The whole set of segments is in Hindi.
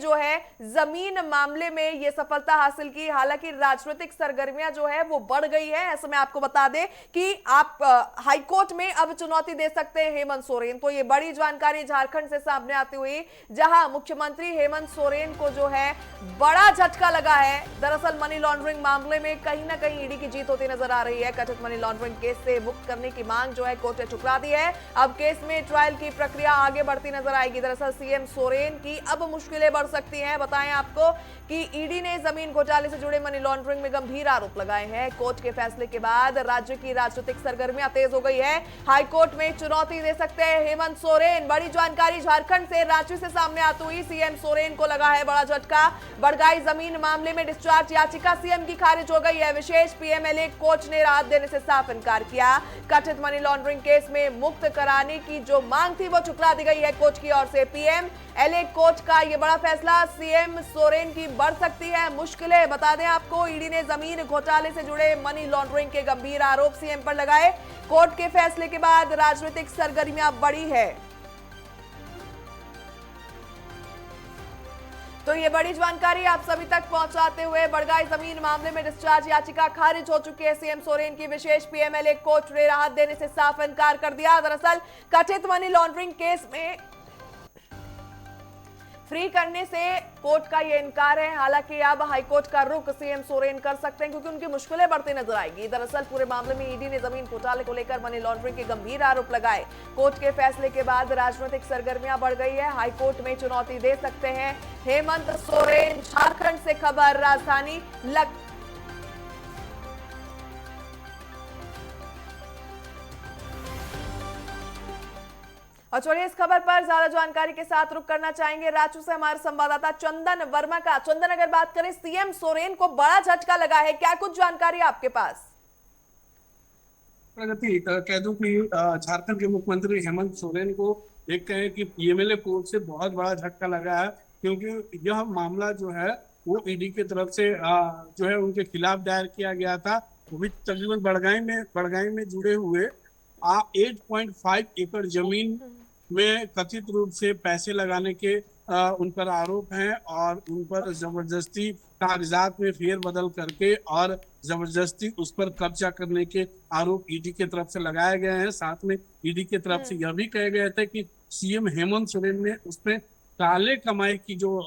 जो है जमीन मामले में ये सफलता हासिल की। हालांकि राजनीतिक सरगर्मियां जो है वो बढ़ गई है। ऐसे में आपको बता दें कि आप हाईकोर्ट में अब चुनौती दे सकते हैं हेमंत सोरेन को। ये बड़ी जानकारी झारखंड से सामने आती हुई, जहां मुख्यमंत्री हेमंत सोरेन को जो है बड़ा झटका लगा है। दरअसल मनी लॉन्ड्रिंग मामले में कहीं ना कहीं ईडी की जीत होती नजर आ रही है। कथित मनी लॉन्ड्रिंग केस से मुक्त करने की मांग जो है कोर्ट ने ठुकरा दी है। अब केस में ट्रायल की प्रक्रिया आगे बढ़ती नजर आएगी। दरअसल सीएम सोरेन की अब मुश्किलें बढ़ सकती हैं। बताएं आपको कि ईडी ने जमीन घोटाले से जुड़े मनी लॉन्ड्रिंग में गंभीर आरोप लगाए हैं। कोर्ट के फैसले के बाद राज्य की राजनीतिक सरगर्मियां तेज हो गई है। हाईकोर्ट में चुनौती दे सकते हैं हेमंत सोरेन। बड़ी जानकारी झारखंड से, रांची से सामने आती हुई, सीएम सोरेन को लगा है बड़ा झटका। बड़गाई जमीन मामले में डिस्चार्ज याचिका सीएम की खारिज हो गई है। विशेष पीएमएलए कोर्ट ने राहत देने से साफ इनकार किया। कथित मनी लॉन्ड्रिंग केस में मुक्त कराने की जो मांग थी वो ठुकरा दी गई है कोर्ट की ओर से। पीएमएलए कोर्ट का यह बड़ा फैसला, सीएम सोरेन की बढ़ सकती है मुश्किलें। बता दें आपको, ईडी ने जमीन घोटाले से जुड़े मनी लॉन्ड्रिंग के गंभीर आरोप सीएम पर लगाए। कोर्ट के फैसले के बाद राजनीतिक सरगर्मियां बढ़ी है। तो ये बड़ी जानकारी आप सभी तक पहुंचाते हुए, बड़गाई जमीन मामले में डिस्चार्ज याचिका खारिज हो चुकी है सीएम सोरेन की। विशेष पीएमएलए कोर्ट ने राहत देने से साफ इनकार कर दिया। दरअसल कथित मनी लॉन्ड्रिंग केस में फ्री करने से कोर्ट का यह इनकार है। हालांकि अब हाईकोर्ट का रुख सीएम सोरेन कर सकते हैं क्योंकि उनकी मुश्किलें बढ़ती नजर आएगी। दरअसल पूरे मामले में ईडी ने जमीन घोटाले को लेकर मनी लॉन्ड्रिंग के गंभीर आरोप लगाए। कोर्ट के फैसले के बाद राजनीतिक सरगर्मियां बढ़ गई है। हाईकोर्ट में चुनौती दे सकते हैं हेमंत सोरेन। झारखंड से खबर, राजधानी और चलिए इस खबर पर ज्यादा जानकारी के साथ रुक करना चाहेंगे रांची से हमारे संवाददाता चंदन वर्मा का। चंदन, अगर बात करें, सीएम सोरेन को बड़ा झटका लगा है, क्या कुछ जानकारी आपके पास? प्रगति कह दूं कि झारखंड के मुख्यमंत्री हेमंत सोरेन को एक कहे कि पीएमएलए कोर्ट से बहुत बड़ा झटका लगा है, क्योंकि यह मामला जो है वो ईडी की तरफ से जो है उनके खिलाफ दायर किया गया था। वो भी तकरीबन बड़गाई में जुड़े हुए 8.5 एकड़ जमीन में कथित रूप से पैसे लगाने के उन पर आरोप हैं और उन पर जबरदस्ती कागजात में फेरबदल करके और जबरदस्ती उस पर कब्जा करने के आरोप ईडी की तरफ से लगाए गए हैं। साथ में ईडी की तरफ से यह भी कहे गए थे कि सीएम हेमंत सोरेन ने उसमें काले कमाई की जो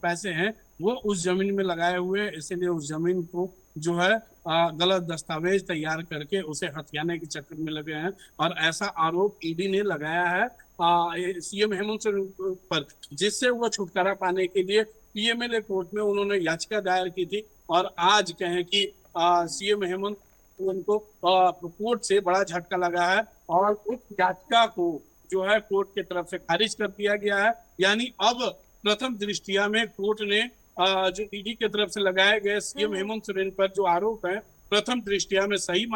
पैसे हैं वो उस जमीन में लगाए हुए, इसीलिए उस जमीन को जो है गलत दस्तावेज तैयार करके उसे हथियाने के चक्कर में लगे हैं। और ऐसा आरोप ईडी ने लगाया है सीएम हेमंत सोरेन पर, जिससे वो छुटकारा पाने के लिए पीएमएलए कोर्ट में उन्होंने याचिका दायर की थी। और आज कहें कि सीएम हेमंत सोरेन को कोर्ट से बड़ा झटका लगा है और उस याचिका को जो है कोर्ट की तरफ से खारिज कर दिया गया है। यानी अब प्रथम दृष्टिया में कोर्ट ने जो ईडी की तरफ से लगाए गए सीएम हेमंत सोरेन पर जो आरोप है प्रथम दृष्टिया में सही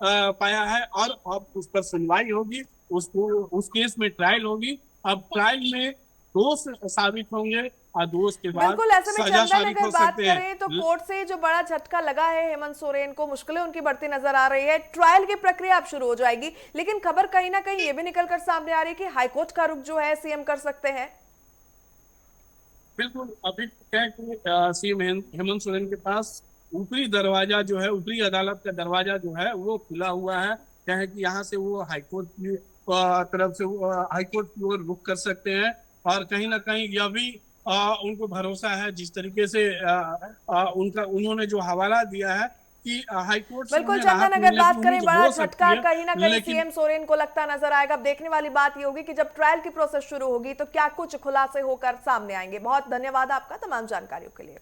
पाया है और अब उस पर सुनवाई होगी, उस केस में ट्रायल होगी। अब ट्रायल में दोष साबित होंगे और दोष के बाद बिल्कुल। ऐसे में सजा चंदन, साबित अगर हो बात सकते हैं। करें तो कोर्ट से जो बड़ा झटका लगा है हेमंत सोरेन को, मुश्किलें उनकी बढ़ती नजर आ रही है। ट्रायल की प्रक्रिया अब शुरू हो जाएगी, लेकिन खबर कहीं ना कहीं ये भी निकलकर सामने आ रही है कि हाईकोर्ट का रुख जो है सीएम कर सकते हैं। बिल्कुल, अभी क्या है कि सीएम हेमंत सोरेन के पास ऊपरी दरवाजा जो है, ऊपरी अदालत का दरवाजा जो है वो खुला हुआ है। क्या है कि यहाँ से वो हाईकोर्ट की तरफ से हाईकोर्ट की ओर रुख कर सकते हैं। और कहीं ना कहीं यह भी उनको भरोसा है, जिस तरीके से उन्होंने जो हवाला दिया है कि हाईकोर्ट से बिल्कुल उन्हें चंदन, राहत अगर मिलने की बात करें, उम्मीद बड़ा हो झटका सकती है। कहीं ना कहीं लेकिन सीएम सोरेन को लगता नजर आएगा। अब देखने वाली बात ये होगी कि जब ट्रायल की प्रोसेस शुरू होगी तो क्या कुछ खुलासे होकर सामने आएंगे। बहुत धन्यवाद आपका तमाम जानकारियों के लिए।